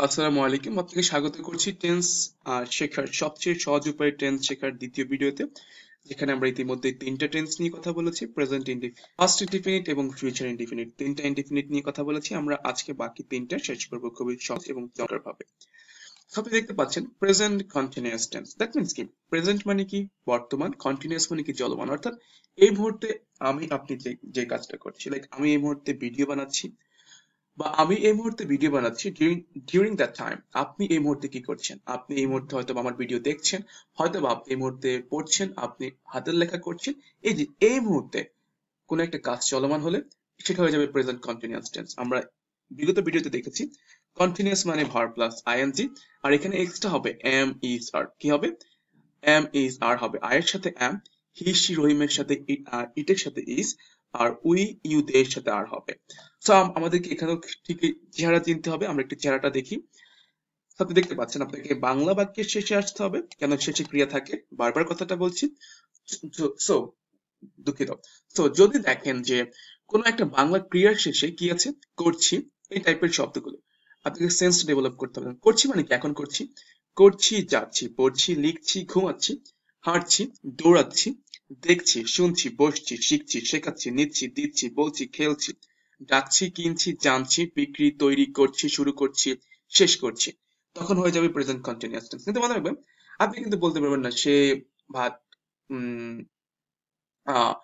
আসসালামু আলাইকুম। আপনাকে স্বাগত করছি টেন্স শেখার সবচেয়ে সহজ উপায়ে টেন্স শেখার দ্বিতীয় ভিডিওতে, যেখানে আমরা ইতিমধ্যে তিনটা টেন্স নিয়ে কথা বলেছি: প্রেজেন্ট ইনডিফিনিট, পাস্ট ইনডিফিনিট এবং ফিউচার ইনডিফিনিট। তিনটা ইনডিফিনিট নিয়ে কথা বলেছি। আমরা আজকে বাকি তিনটা শেষ করব খুবই সহজ এবং চমৎকার ভাবে। আপনি দেখতে পাচ্ছেন present continuous tense. That means কি? প্রেজেন্ট মানে কি বর্তমান, কন্টিনিউয়াস মানে কি চলমান, অর্থাৎ এই মুহূর্তে আমি আপনি যে যে কাজটা করছি, লাইক আমি এই মুহূর্তে ভিডিও বানাচ্ছি বা আমি এই মুহূর্তে ভিডিও বানাচ্ছি, ডিউরিং দ্যাট টাইম আপনি এই মুহূর্তে কি করছেন? আপনি এই মুহূর্তে হয়তো আমার ভিডিও দেখছেন, হয়তো বা আপনি এই মুহূর্তে পড়ছেন, আপনি হাতের লেখা করছেন। এই যে এই মুহূর্তে কোনো একটা কাজ চলমান হলে সেটা হয়ে যাবে প্রেজেন্ট কন্টিনিউয়াস টেন্স। আমরা বিগত ভিডিওতে দেখেছি কন্টিনিউয়াস মানে ভার্ব প্লাস আইএনজি, আর এখানে এক্সট্রা হবে এম ইজ আর। কি হবে? এম ইজ আর হবে, আয়ের সাথে এম, হি সি রহিমের সাথে ইটের সাথে ইজ, আর উই ইউ দের সাথে আর হবে। সো আমাদেরকে এখানেও ঠিক চেহারা চিনতে হবে। আমরা একটু চেহারাটা দেখি। So, আপনি দেখতে পাচ্ছেন আপনাকে বাংলা বাক্যের শেষে আসতে হবে, কেন শেষে ক্রিয়া থাকে, বারবার কথাটা বলছি। সো দুঃখিত। সো যদি দেখেন যে কোনো একটা বাংলা ক্রিয়ার শেষে কি আছে, করছি, এই টাইপের শব্দগুলো, আপনাকে সেন্স ডেভেলপ করতে হবে। করছি মানে কি? এখন করছি, করছি, যাচ্ছি, পড়ছি, লিখছি, ঘুমাচ্ছি, হাঁটছি, দৌড়াচ্ছি, দেখছি, শুনছি, বসছি, শিখছি, শেখাচ্ছি, নিচ্ছি, দিচ্ছি, বলছি, খেলছি, ডাকছি, কিনছি, জানছি, বিক্রি, তৈরি করছি, শুরু করছি, শেষ করছি। তখন হয়ে যাবে প্রেজেন্ট কন্টিনিউয়াস টেন্স। কিন্তু মনে রাখবেন, আপনি কিন্তু বলতে পারবেন না সে ভাত উম আহ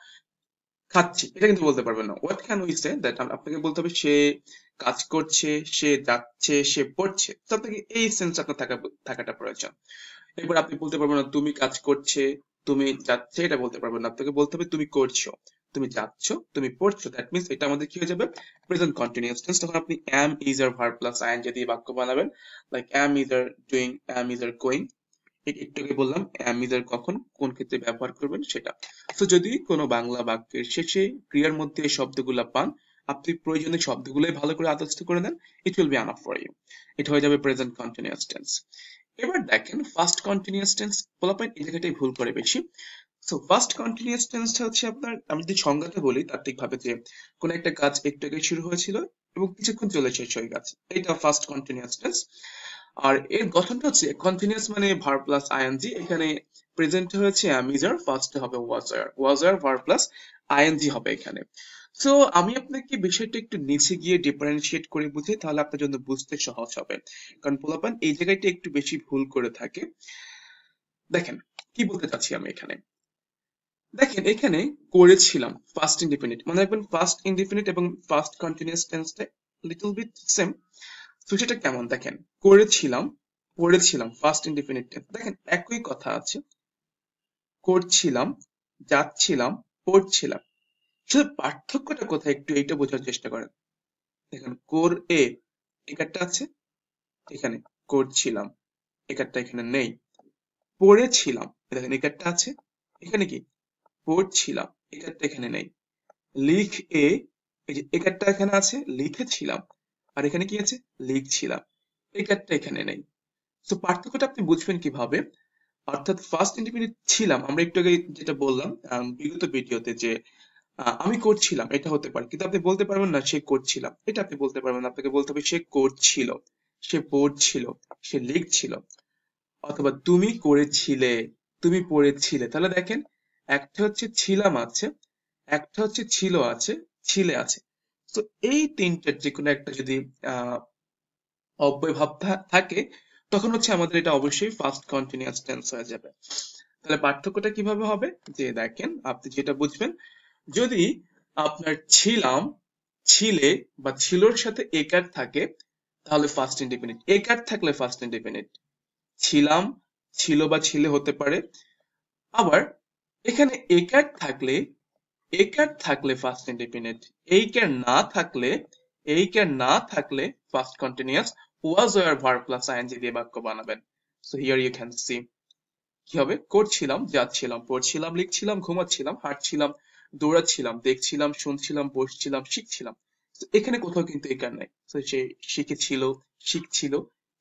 খাচ্ছি, এটা কিন্তু বলতে পারবেন না। What can we say? That আপনাকে বলতে হবে সে কাজ করছে, সে যাচ্ছে, সে পড়ছে। তো আপনাকে এই সেন্স আপনার থাকাটা প্রয়োজন। এবার আপনি বলতে পারবেন না তুমি কাজ করছে, তুমি যাচ্ছে, এটা বলতে পারবেন না। আপনাকে বলতে হবে তুমি করছো, তুমি যাচ্ছ, তুমি পড়ছো। দ্যাট মিন্স এটা আমাদের কি হয়ে যাবে? Present continuous tense. তখন আপনি am is আর ভার্ব প্লাস আইএনজি দিয়ে বাক্য বানাবেন, লাইক am is আর ডুইং, am is আর গোয়িং। একটু আগে বললাম am is আর কখন কোন ক্ষেত্রে ব্যবহার করবেন সেটা। তো যদি কোনো বাংলা বাক্যের শেষে ক্রিয়ার মধ্যে এই শব্দগুলা পান, আপনি প্রয়োজনীয় শব্দগুলোই ভালো করে আত্মস্থ করে নেন, it will be enough for you. এটা হয়ে যাবে প্রেজেন্ট কন্টিনিউয়াস টেন্স। এবার দেখেন ফার্স্ট কন্টিনিউয়াস টেন্স। পোলাপাইন এই জায়গাটাই ভুল করে বেশি। সো ফার্স্ট কন্টিনিউয়াস টেন্সটা হচ্ছে আপনার, আমি যদি সংজ্ঞাটা বলি তাত্ত্বিকভাবে, যে কোন একটা কাজ একটু আগে শুরু হয়েছিল এবং কিছুক্ষণ চলে শেষ হয়ে গেছে, এটা ফার্স্ট কন্টিনিউয়াস টেন্স। আর এর গঠনটা হচ্ছে কন্টিনিউয়াস মানে ভার্ব প্লাস আইএনজি। এখানে প্রেজেন্ট হয়েছে am is are, ফার্স্ট হবে was are verb plus ING হবে এখানে। সো আমি আপনাকে বিষয়টা একটু নিচে গিয়ে ডিফারেন্সিয়েট করে বুঝি, তাহলে আপনার জন্য বুঝতে সহজ হবে। কারণ পোলাপান এই জায়গাটা একটু বেশি ভুল করে থাকে। দেখেন কি বলতে চাচ্ছি আমি এখানে। দেখেন এখানে করেছিলাম ফার্স্ট ইনডিফিনিট, মনে রাখবেন ফার্স্ট ইনডিফিনিট এবং ফার্স্ট কন্টিনিউয়াস টেন্সটা লিটল বিট সেম। তো সেটা কেমন দেখেন, করেছিলাম, পড়েছিলাম, ফার্স্ট ইনডিফিনিট টেন্স। দেখেন একই কথা আছে, করছিলাম, যাচ্ছিলাম, পড়ছিলাম। শুধু পার্থক্যটা কোথায় একটু এইটা বোঝার চেষ্টা করেন। দেখেন কোর এ একারটা আছে এখানে, করছিলাম একারটা এখানে নেই। পড়েছিলাম, দেখেন একারটা আছে এখানে, কি পড়ছিলাম একারটা এখানে নেই। লিখ এ, এই যে একারটা এখানে আছে, লিখেছিলাম, আর এখানে কি আছে, লিখছিলাম, একারটা এখানে নেই। তো পার্থক্যটা আপনি বুঝবেন কিভাবে? অর্থাৎ ফার্স্ট ইন্ডিপেন্ডেন্ট ছিলাম, আমরা একটু আগে যেটা বললাম বিগত ভিডিওতে, যে আমি করছিলাম, এটা হতে পারে, কিন্তু আপনি বলতে পারবেন না সে করছিলাম, এটা আপনি বলতে পারবেন না। আপনাকে বলতে হবে সে করছিল, সে পড়ছিল, সে লিখছিল, অথবা তুমি করেছিলে, তুমি পড়েছিলে। তাহলে দেখেন একটা হচ্ছে ছিলাম আছে, একটা হচ্ছে ছিল আছে, ছিলে আছে। তো এই তিনটার যে কোনো একটা যদি আহ অব্যয় ভাব থাকে, তখন হচ্ছে আমাদের এটা অবশ্যই ফার্স্ট কন্টিনিউয়াস টেন্স হয়ে যাবে। তাহলে পার্থক্যটা কিভাবে হবে? যে দেখেন আপনি যেটা বুঝবেন, যদি আপনার ছিলাম, ছিলে বা ছিলর সাথে একার থাকে, তাহলে ফার্স্ট ইনডিফিনিট। একার থাকলে ফার্স্ট ইনডিফিনিট। ছিলাম, ছিল বা ছিলে হতে পারে। আবার এখানে একার থাকলে ফার্স্ট ইনডিফিনিট। এইকার না থাকলে past continuous was were verb plus ING দিয়ে বাক্য বানাবেন। So here you can see কি হবে, করছিলাম, যাচ্ছিলাম, পড়ছিলাম, লিখছিলাম, ঘুমাচ্ছিলাম, হাঁটছিলাম, দৌড়াচ্ছিলাম, দেখছিলাম, শুনছিলাম, বসছিলাম, শিখছিলাম। তো এখানে কোথাও কিন্তু একার নাই। তো সে শিখেছিল, শিখছিল,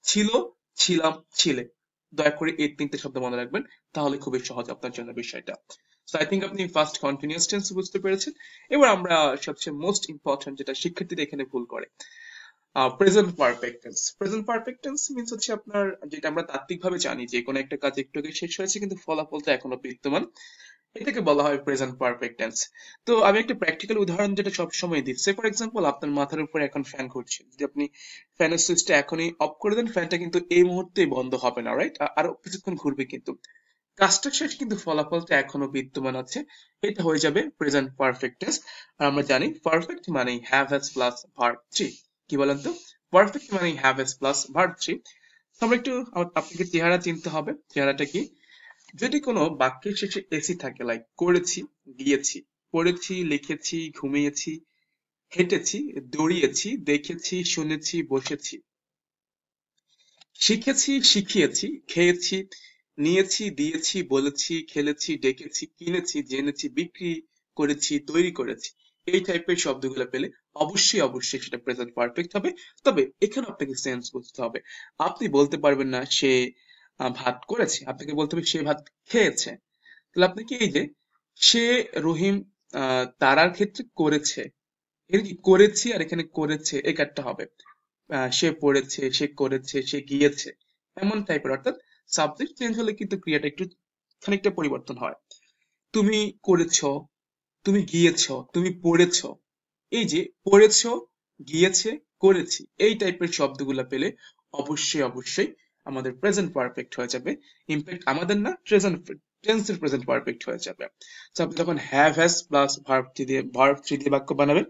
ছিল, ছিলাম, ছিলে। দয়া করে এই তিনটে শব্দ মনে রাখবেন, তাহলে খুবই সহজ আপনার জন্য বিষয়টা। সো আই থিঙ্ক আপনি ফার্স্ট কন্টিনিউয়াস টেন্স বুঝতে পেরেছেন। এবার আমরা সবচেয়ে মোস্ট ইম্পর্টেন্ট, যেটা শিক্ষার্থীরা এখানে ভুল করে, present perfect tense. Present perfect tense means হচ্ছে আপনার, যেটা আমরা তাত্ত্বিকভাবে জানি যে কোনো একটা কাজ একটু আগে শেষ হয়েছে কিন্তু ফলাফলটা এখনো বিদ্যমান, এটাকে বলা হয় প্রেজেন্ট পারফেক্ট টেন্স। তো আমি একটা প্র্যাকটিক্যাল উদাহরণ যেটা সবসময় দিচ্ছি, ফর এক্সাম্পল আপনার মাথার উপরে এখন ফ্যান ঘুরছে, যদি আপনি ফ্যানের সুইচটা এখনই অফ করে দেন, ফ্যানটা কিন্তু এই মুহূর্তেই বন্ধ হবে না, রাইট? আরো কিছুক্ষণ ঘুরবে, কিন্তু কাজটা শেষ কিন্তু ফলাফলটা এখনো বিদ্যমান আছে, এটা হয়ে যাবে প্রেজেন্ট পারফেক্ট টেন্স। আর আমরা জানি পারফেক্ট মানে have has plus verb three. কি বলেন তো? পারফেক্ট মানে have has plus verb three. আমরা একটু আপনাকে চেহারা চিনতে হবে, চেহারাটা কি। যদি কোনো বাক্যের শেষে এসি থাকে, লাইক করেছি, গিয়েছি, পড়েছি, লিখেছি, ঘুমিয়েছি, হেঁটেছি, দৌড়িয়েছি, দেখেছি, শুনেছি, বসেছি, শিখেছি, শিখিয়েছি, খেয়েছি, নিয়েছি, দিয়েছি, বলেছি, খেলেছি, ডেকেছি, কিনেছি, জেনেছি, বিক্রি করেছি, তৈরি করেছি, এই টাইপের শব্দগুলো পেলে অবশ্যই অবশ্যই সেটা প্রেজেন্ট পারফেক্ট হবে। তবে এখানে আপনাকে সেন্স বুঝতে হবে। আপনি বলতে পারবেন না সে ভাত করেছে, আপনাকে বলতে হবে সে ভাত খেয়েছে। তাহলে আপনি কি, এই যে সে, রহিম তারার ক্ষেত্রে করেছে, এর কি করেছি আর এখানে করেছে এই কাজটা হবে। সে পড়েছে, সে করেছে, সে গিয়েছে, এমন টাইপের, অর্থাৎ সাবজেক্ট চেঞ্জ হলে কিন্তু ক্রিয়াটা একটু খানিকটা পরিবর্তন হয়। তুমি করেছো, তুমি গিয়েছো, তুমি পড়েছো, এই যে পড়েছো, গিয়েছে, করেছি, এই টাইপের শব্দগুলা পেলে অবশ্যই অবশ্যই আমাদের প্রেজেন্ট পারফেক্ট হয়ে যাবে। ইনফ্যাক্ট আমাদের না, প্রেজেন্ট টেন্সের প্রেজেন্ট পারফেক্ট হয়ে যাবে। তো আপনি যখন have has plus verb three দিয়ে বাক্য বানাবেন,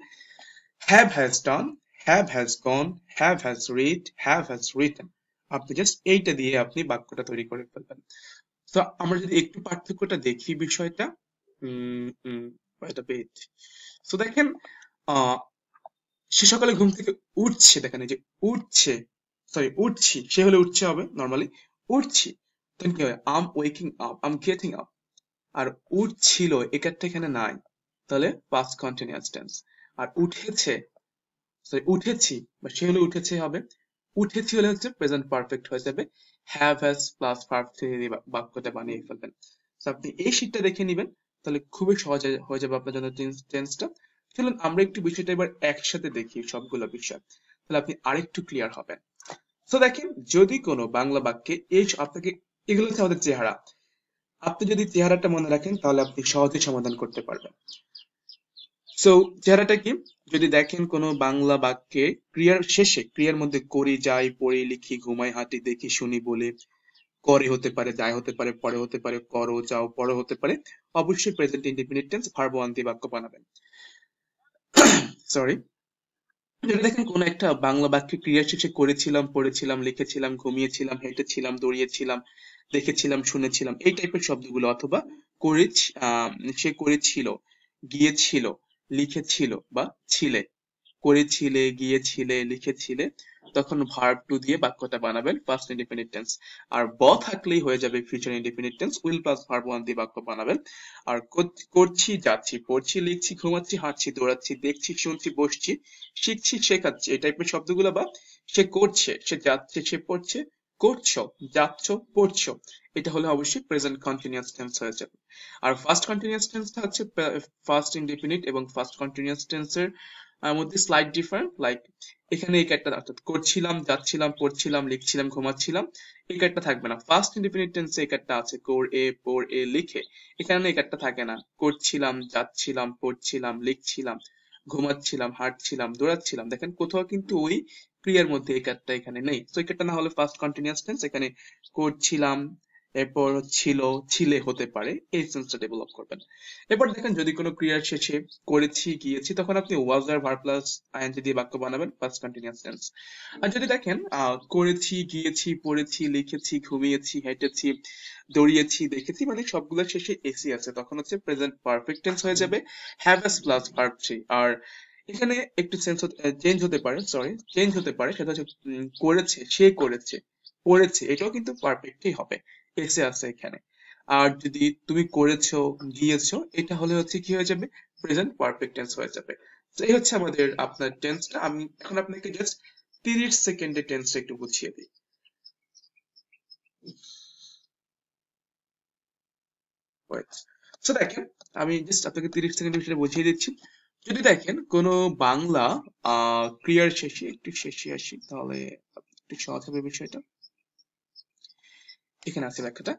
have has done, have has gone, have has read, have has written, আপনি জাস্ট এইটা দিয়ে আপনি বাক্যটা তৈরি করে ফেলবেন। তো আমরা যদি একটু পার্থক্যটা দেখি বিষয়টা, তো দেখেন, আহ সে সকালে ঘুম থেকে উঠছে, দেখেন এই যে উঠছে, সরি উঠছি, সে হলে উঠছে হবে নর্মালি, উঠছি, তখন কি হয়, আম ওয়েকিং আপ, আম গেটিং আপ। আর উঠছিল একারটা এখানে নাই, তাহলে পাস্ট কন্টিনিউয়াস টেন্স। আর উঠেছে, সরি উঠেছি বা সে হলে উঠেছে হবে, উঠেছি হলে হচ্ছে প্রেজেন্ট পারফেক্ট হয়ে যাবে, have has plus verb three দিয়ে বাক্যটা বানিয়ে ফেলবেন। তো আপনি এই শীটটা দেখে নিবেন, তাহলে খুবই সহজে হয়ে যাবে আপনার জন্য টেন্সটা। চলুন আমরা একটু বিষয়টা এবার একসাথে দেখি সবগুলো বিষয়, তাহলে আপনি আরেকটু ক্লিয়ার হবেন। তো দেখেন, যদি কোনো বাংলা বাক্যে এই আপনাকে, এগুলো হচ্ছে আমাদের চেহারা, আপনি যদি চেহারাটা মনে রাখেন তাহলে আপনি সহজে সমাধান করতে পারবেন। সো চেহারাটা কি, যদি দেখেন কোনো বাংলা বাক্যে ক্রিয়ার শেষে, ক্রিয়ার মধ্যে করি, যাই, পড়ি, লিখি, ঘুমাই, হাঁটি, দেখি, শুনি, বলি, করে হতে পারে, যাই হতে পারে, পরে হতে পারে, করো, যাও, পরে হতে পারে, অবশ্যই present indefinite tense verb one দিয়ে বাক্য বানাবেন। সরি, যদি দেখেন কোন একটা বাংলা বাক্যে ক্রিয়ার শেষে করেছিলাম, পড়েছিলাম, লিখেছিলাম, ঘুমিয়েছিলাম, হেঁটেছিলাম, দৌড়িয়েছিলাম, দেখেছিলাম, শুনেছিলাম, এই টাইপের শব্দগুলো, অথবা করে, সে করেছিল, গিয়েছিল, লিখেছিল বা ছিলে, করেছিলে, গিয়েছিলে, লিখেছিলে, তখন ভার্ব টু দিয়ে বাক্যটা বানাবেন ফার্স্ট ইনডিফিনিট টেন্স। আর থাকলেই হয়ে যাবে future indefinite tense, will plus verb one দিয়ে বাক্য বানাবেন। আর করছি, যাচ্ছি, পড়ছি, লিখছি, ঘুমাচ্ছি, হাঁটছি, দৌড়াচ্ছি, দেখছি, শুনছি, বসছি, শিখছি, শেখাচ্ছি, এই টাইপের শব্দগুলো, বা সে করছে, সে যাচ্ছে, সে পড়ছে, করছো, যাচ্ছ, পড়ছো, এটা হলে অবশ্যই প্রেজেন্ট কন্টিনিউয়াস টেন্স হয়ে যাবে। আর ফার্স্ট কন্টিনিউয়াস টেন্সটা হচ্ছে ফার্স্ট ইনডিফিনিট এবং ফার্স্ট কন্টিনিউয়াস টেন্সের মধ্যে স্লাইড ডিফারেন্ট, লাইক এখানে এই একটা, অর্থাৎ করছিলাম, যাচ্ছিলাম, পড়ছিলাম, লিখছিলাম, ঘুমাচ্ছিলাম, এই একটা থাকবে না। ফার্স্ট ইনডিফিনিট টেন্সে এই একটা আছে, কোর এ, পড় এ, লিখে, এখানে এই একটা থাকে না, করছিলাম, যাচ্ছিলাম, পড়ছিলাম, লিখছিলাম, ঘুমাচ্ছিলাম, হাঁটছিলাম, দৌড়াচ্ছিলাম, দেখেন কোথাও কিন্তু ওই ক্রিয়ার মধ্যে এই কারটা এখানে নেই। তো এই কারটা না হলে ফার্স্ট কন্টিনিউয়াস টেন্স, এখানে করছিলাম, এরপর ছিল, ছিলে হতে পারে, এই সেন্সটা ডেভেলপ করবেন। এরপর দেখেন, যদি কোনো ক্রিয়ার শেষে করেছি, গিয়েছি, তখন আপনি ওয়াজ আর ভার্ব প্লাস আইএনজি দিয়ে বাক্য বানাবেন ফার্স্ট কন্টিনিউয়াস টেন্স। আর যদি দেখেন করেছি, গিয়েছি, পড়েছি, লিখেছি, ঘুমিয়েছি, হেঁটেছি, দৌড়িয়েছি, দেখেছি, মানে সবগুলোর শেষে এসি আছে, তখন হচ্ছে প্রেজেন্ট পারফেক্ট টেন্স হয়ে যাবে, have S plus verb three. আর এখানে একটু চেঞ্জ হতে পারে, সরি চেঞ্জ হতে পারে, সেটা হচ্ছে করেছে, সে করেছে, পড়েছে, এটাও কিন্তু পারফেক্টই হবে, এসে আছে এখানে। আর যদি তুমি করেছো, গিয়েছো, এটা হলে হচ্ছে কি হয়ে যাবে, প্রেজেন্ট পারফেক্ট টেন্স হয়ে যাবে। তো এই হচ্ছে আমাদের আপনার টেন্সটা। আমি এখন আপনাকে জাস্ট 30 সেকেন্ডে টেন্সটা একটু বুঝিয়ে দিই। সো দেখেন, আমি জাস্ট আপনাকে 30 সেকেন্ডের ভিতরে বুঝিয়ে দিচ্ছি। যদি দেখেন কোনো বাংলা ক্রিয়ার শেষে, একটু শেষে আসি তাহলে একটু সহজ হবে বিষয়টা। এখানে আছে ব্যাখ্যাটা।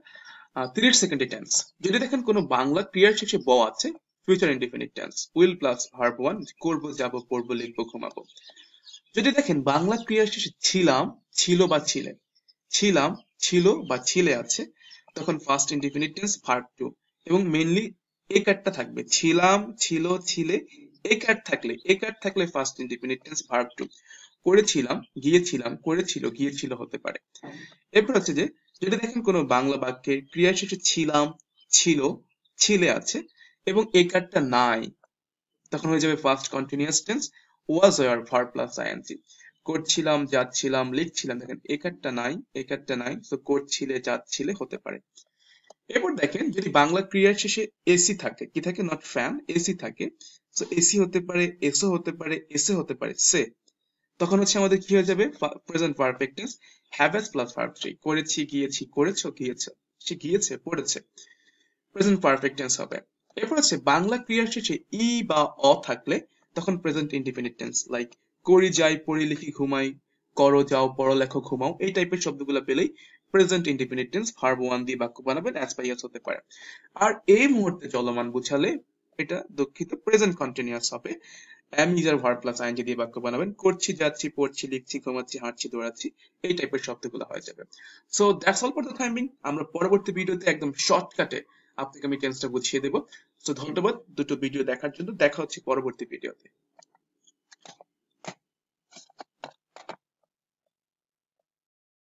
30 সেকেন্ডে টেন্স। যদি দেখেন কোনো বাংলা ক্রিয়ার শেষে ব আছে, future indefinite tense, will plus verb one, করবো, যাবো, পড়বো, লিখবো, ঘুমাবো। যদি দেখেন বাংলা ক্রিয়ার শেষে ছিলাম, ছিল বা ছিলে, ছিলাম, ছিল বা ছিলে আছে, তখন past indefinite tense verb two, এবং মেইনলি এ কার্ডটা থাকবে, ছিলাম, ছিল, ছিলে, এ কার্ড থাকলে, এ কার্ড থাকলে past indefinite tense verb two. করেছিলাম, গিয়েছিলাম, করেছিল, গিয়েছিল হতে পারে। এরপর হচ্ছে যে যদি দেখেন কোনো বাংলা বাক্যের ক্রিয়া শেষে ছিলাম, ছিল, ছিলে আছে এবং এ কার্ডটা নাই, তখন হয়ে যাবে past continuous tense was were verb plus ING. করছিলাম, যাচ্ছিলাম, লিখছিলাম, দেখেন এ কার্ডটা নাই, এ কার্ডটা নাই, তো করছিলে, যাচ্ছিলে হতে পারে। এরপর দেখেন যদি বাংলা ক্রিয়ার শেষে এসি থাকে, কি থাকে, নট ফ্যান, এসি থাকে, তো এসি হতে পারে, এসো হতে পারে, এসে হতে পারে, সে, তখন হচ্ছে আমাদের কি হয়ে যাবে, present perfect tense have has plus verb three. করেছি, গিয়েছি, করেছো, গিয়েছে, সে গিয়েছে, পড়েছে, প্রেজেন্ট পারফেক্ট টেন্স হবে। এরপর আছে বাংলা ক্রিয়ার শেষে ই বা অ থাকলে তখন প্রেজেন্ট ইনডিফিনিট টেন্স, লাইক করি, যাই, পড়ি, লিখি, ঘুমাই, করো, যাও, পড়ো, লেখো, ঘুমাও, এই টাইপের শব্দগুলো পেলেই present indefinite tense verb one দিয়ে বাক্য বানাবেন, অ্যাজ বাই অ্যাজ হতে পারে। আর এই মুহূর্তে চলমান বুঝালে এটা দুঃখিত প্রেজেন্ট কন্টিনিউয়াস হবে, am is আর ভার্ব প্লাস আইএনজি দিয়ে বাক্য বানাবেন, করছি, যাচ্ছি, পড়ছি, লিখছি, ঘুমাচ্ছি, হাঁটছি, দৌড়াচ্ছি, এই টাইপের শব্দগুলো হয়ে যাবে। So that's all for the timing. আমরা পরবর্তী ভিডিওতে একদম শর্টকাটে আপনাকে আমি টেন্সটা বুঝিয়ে দেবো। সো ধন্যবাদ দুটো ভিডিও দেখার জন্য, দেখা হচ্ছে পরবর্তী ভিডিওতে।